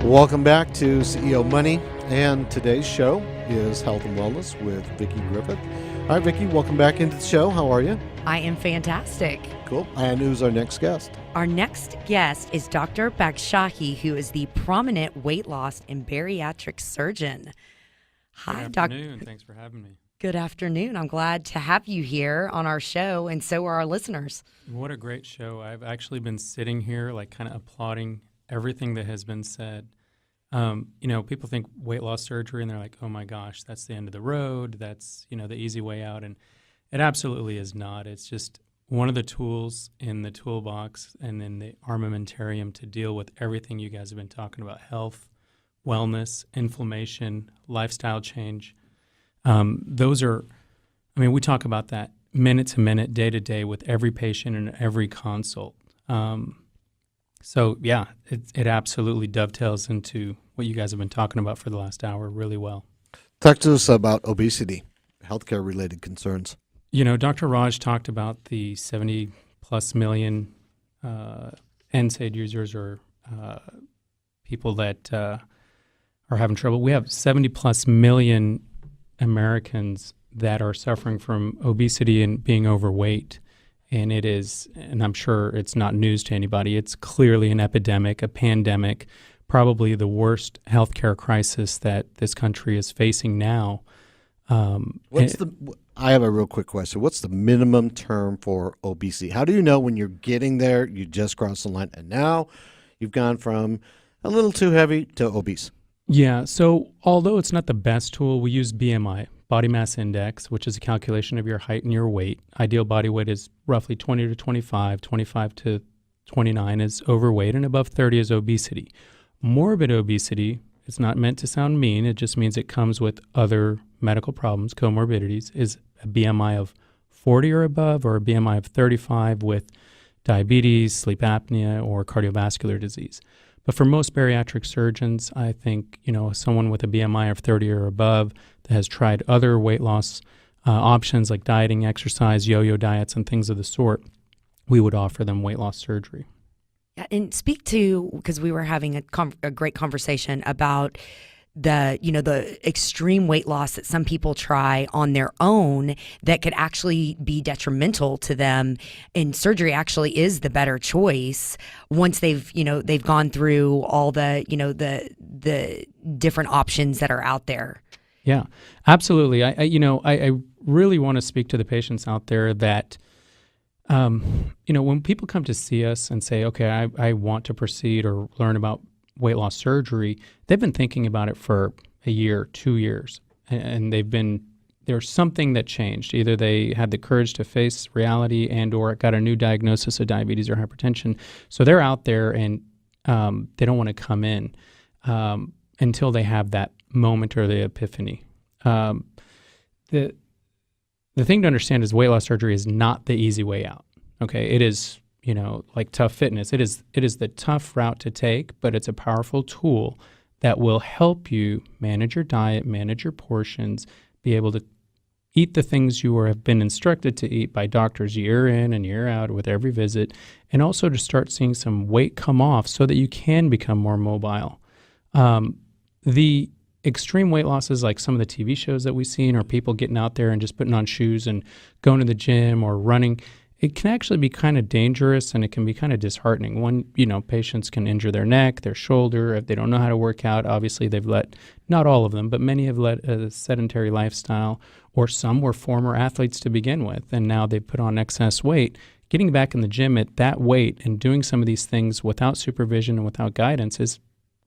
Welcome back to CEO Money, and today's show is Health and Wellness with Vicki Griffith. All right, Vicki, welcome back into the show. How are you? I am fantastic. Cool. And who's our next guest? Our next guest is Dr. Bagshahi, who is the prominent weight loss and bariatric surgeon. Hi, Good afternoon. Thanks for having me. Good afternoon. I'm glad to have you here on our show, and so are our listeners. What a great show. I've actually been sitting here kind of applauding everything that has been said. People think weight loss surgery and they're like, oh my gosh, that's the end of the road. That's, the easy way out. And it absolutely is not. It's just one of the tools in the toolbox and in the armamentarium to deal with everything you guys have been talking about: health, wellness, inflammation, lifestyle change. We talk about that minute to minute, day to day with every patient and every consult. It absolutely dovetails into what you guys have been talking about for the last hour really well. Talk to us about obesity, healthcare-related concerns. Dr. Raj talked about the 70-plus million NSAID users or people that are having trouble. We have 70-plus million Americans that are suffering from obesity and being overweight. And it is, and I'm sure it's not news to anybody, it's clearly an epidemic, a pandemic, probably the worst healthcare crisis that this country is facing now. I have a real quick question. What's the minimum term for obesity? How do you know when you're getting there, you just crossed the line, and now you've gone from a little too heavy to obese? Yeah, so although it's not the best tool, we use BMI, body mass index, which is a calculation of your height and your weight. Ideal body weight is roughly 20 to 25, 25 to 29 is overweight, and above 30 is obesity. Morbid obesity, it's not meant to sound mean, it just means it comes with other medical problems, comorbidities, is a BMI of 40 or above, or a BMI of 35 with diabetes, sleep apnea, or cardiovascular disease. But for most bariatric surgeons, I think, someone with a BMI of 30 or above that has tried other weight loss options like dieting, exercise, yo-yo diets, and things of the sort, we would offer them weight loss surgery. Yeah, and speak to, because we were having a great conversation about the extreme weight loss that some people try on their own that could actually be detrimental to them, and surgery actually is the better choice once they've gone through all the the different options that are out there. Yeah, absolutely. I really want to speak to the patients out there that when people come to see us and say, okay, I want to proceed or learn about weight loss surgery, they've been thinking about it for a year, 2 years, and there's something that changed. Either they had the courage to face reality and or got a new diagnosis of diabetes or hypertension. So they're out there and they don't want to come in until they have that moment or the epiphany. The thing to understand is weight loss surgery is not the easy way out. Okay, it is like tough fitness. It is the tough route to take, but it's a powerful tool that will help you manage your diet, manage your portions, be able to eat the things you have been instructed to eat by doctors year in and year out with every visit, and also to start seeing some weight come off so that you can become more mobile. The extreme weight losses, like some of the TV shows that we've seen, or people getting out there and just putting on shoes and going to the gym or running, it can actually be kind of dangerous and it can be kind of disheartening. One, patients can injure their neck, their shoulder. If they don't know how to work out, obviously not all of them, but many have led a sedentary lifestyle, or some were former athletes to begin with, and now they put on excess weight. Getting back in the gym at that weight and doing some of these things without supervision and without guidance is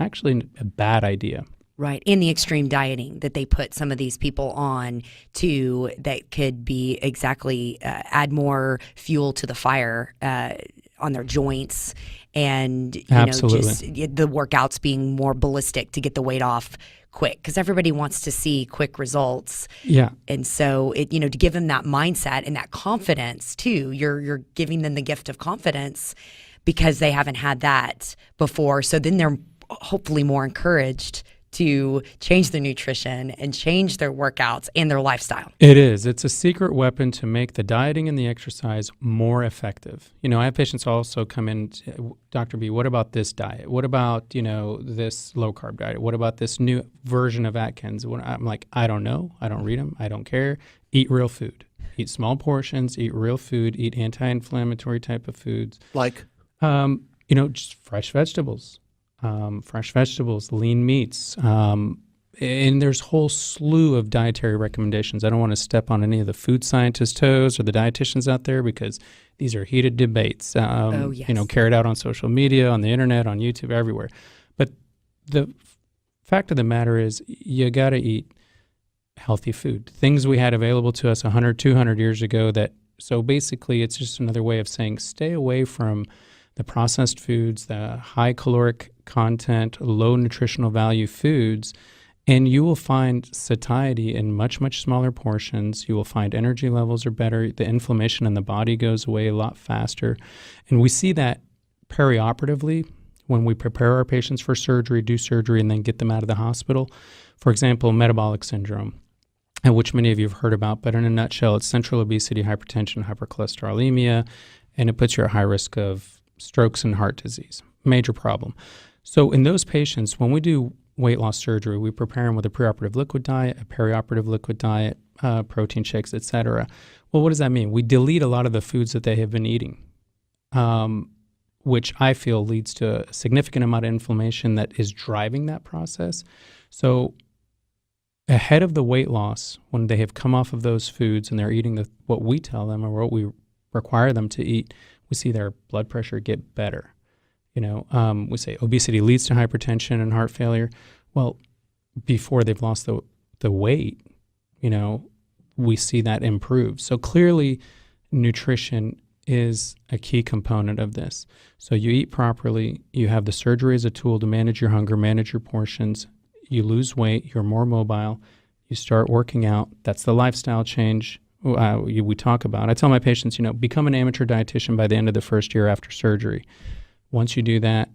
actually a bad idea. Right. And the extreme dieting that they put some of these people on too, that could be exactly add more fuel to the fire on their joints, and just the workouts being more ballistic to get the weight off quick, because everybody wants to see quick results. Yeah. And so to give them that mindset and that confidence too, you're giving them the gift of confidence because they haven't had that before. So then they're hopefully more encouraged to change their nutrition and change their workouts and their lifestyle. It is. It's a secret weapon to make the dieting and the exercise more effective. I have patients also come in, Dr. B, what about this diet? What about, this low carb diet? What about this new version of Atkins? I'm like, I don't know. I don't read them. I don't care. Eat real food. Eat small portions, eat real food, eat anti-inflammatory type of foods. Like? Just fresh vegetables, lean meats. And there's a whole slew of dietary recommendations. I don't want to step on any of the food scientists' toes or the dietitians out there because these are heated debates, carried out on social media, on the internet, on YouTube, everywhere. But the fact of the matter is you got to eat healthy food, things we had available to us 100, 200 years ago. So basically it's just another way of saying stay away from the processed foods, the high caloric content, low nutritional value foods, and you will find satiety in much, much smaller portions. You will find energy levels are better. The inflammation in the body goes away a lot faster. And we see that perioperatively when we prepare our patients for surgery, do surgery, and then get them out of the hospital. For example, metabolic syndrome, which many of you have heard about, but in a nutshell, it's central obesity, hypertension, hypercholesterolemia, and it puts you at high risk of strokes and heart disease. Major problem. So in those patients, when we do weight loss surgery, we prepare them with a preoperative liquid diet, a perioperative liquid diet, protein shakes, etc. Well, what does that mean? We delete a lot of the foods that they have been eating, which I feel leads to a significant amount of inflammation that is driving that process. So ahead of the weight loss, when they have come off of those foods and they're eating what we tell them or what we require them to eat, we see their blood pressure get better. We say obesity leads to hypertension and heart failure. Well, before they've lost the weight, we see that improve. So clearly, nutrition is a key component of this. So you eat properly, you have the surgery as a tool to manage your hunger, manage your portions, you lose weight, you're more mobile, you start working out. That's the lifestyle change we talk about. I tell my patients, become an amateur dietitian by the end of the first year after surgery. Once you do that,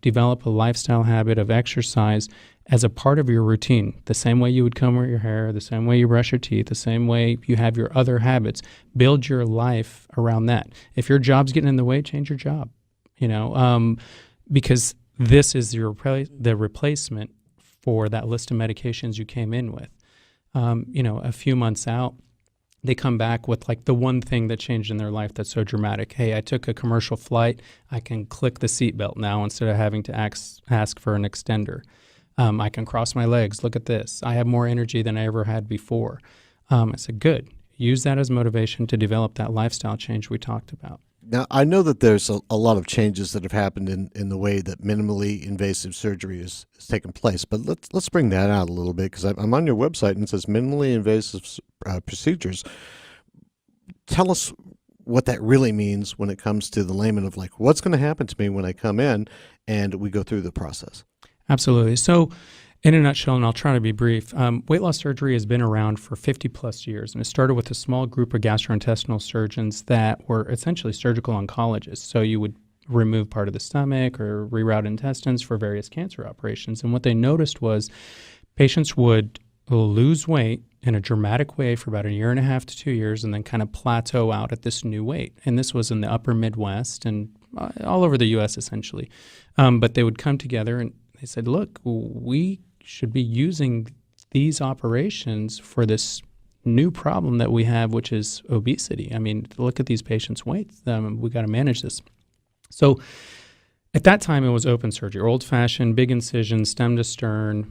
develop a lifestyle habit of exercise as a part of your routine, the same way you would comb your hair, the same way you brush your teeth, the same way you have your other habits. Build your life around that. If your job's getting in the way, change your job, because this is the replacement for that list of medications you came in with. A few months out, they come back with like the one thing that changed in their life that's so dramatic. Hey, I took a commercial flight. I can click the seatbelt now instead of having to ask for an extender. I can cross my legs. Look at this. I have more energy than I ever had before. I said, good. Use that as motivation to develop that lifestyle change we talked about. Now, I know that there's a lot of changes that have happened in the way that minimally invasive surgery is taken place, but let's bring that out a little bit because I'm on your website and it says minimally invasive procedures. Tell us what that really means when it comes to the layman of like, what's going to happen to me when I come in and we go through the process? Absolutely. So in a nutshell, and I'll try to be brief, weight loss surgery has been around for 50 plus years, and it started with a small group of gastrointestinal surgeons that were essentially surgical oncologists. So you would remove part of the stomach or reroute intestines for various cancer operations. And what they noticed was patients would lose weight in a dramatic way for about 1.5 to 2 years and then kind of plateau out at this new weight. And this was in the upper Midwest and all over the U.S. essentially. But they would come together and they said, look, we should be using these operations for this new problem that we have, which is obesity. I mean, look at these patients' weights. We got to manage this. So at that time, it was open surgery, old-fashioned, big incision, stem to stern,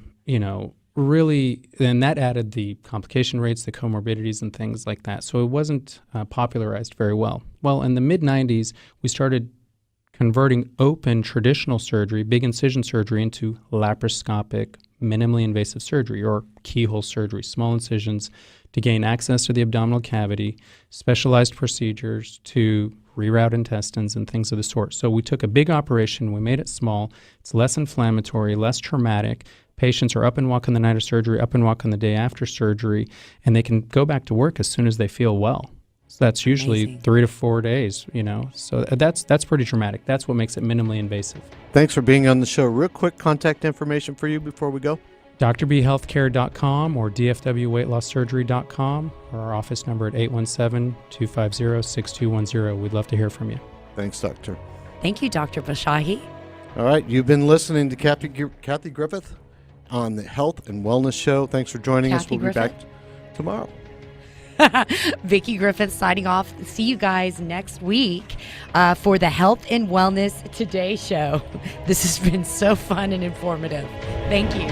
really, and that added the complication rates, the comorbidities, and things like that. So it wasn't popularized very well. Well, in the mid-'90s, we started converting open traditional surgery, big incision surgery, into laparoscopic, minimally invasive surgery or keyhole surgery, small incisions to gain access to the abdominal cavity, specialized procedures to reroute intestines and things of the sort. So we took a big operation, we made it small, it's less inflammatory, less traumatic. Patients are up and walking the night of surgery, up and walking the day after surgery, and they can go back to work as soon as they feel well. That's usually Amazing. 3 to 4 days, So that's pretty dramatic. That's what makes it minimally invasive. Thanks for being on the show. Real quick contact information for you before we go. drbhealthcare.com or dfwweightlosssurgery.com, or our office number at 817-250-6210. We'd love to hear from you. Thanks, Doctor. Thank you, Dr. Bagshahi. All right, you've been listening to Kathy Griffith on the Health and Wellness Show. Thanks for joining us. Kathy We'll Griffith? be back tomorrow. Vicki Griffith signing off. See you guys next week for the Health and Wellness Today Show. This has been so fun and informative. Thank you.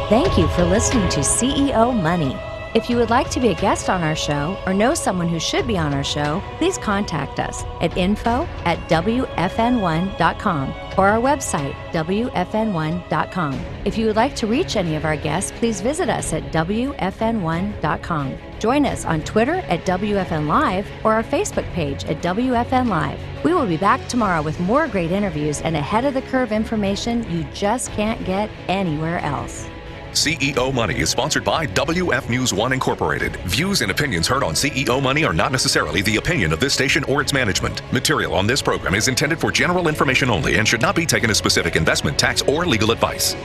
Thank you for listening to CEO Money. If you would like to be a guest on our show or know someone who should be on our show, please contact us at info@wfn1.com or our website, wfn1.com. If you would like to reach any of our guests, please visit us at wfn1.com. Join us on Twitter at WFN Live or our Facebook page at WFN Live. We will be back tomorrow with more great interviews and ahead of the curve information you just can't get anywhere else. CEO Money is sponsored by WF News 1 Incorporated. Views and opinions heard on CEO Money are not necessarily the opinion of this station or its management. Material on this program is intended for general information only and should not be taken as specific investment, tax, or legal advice.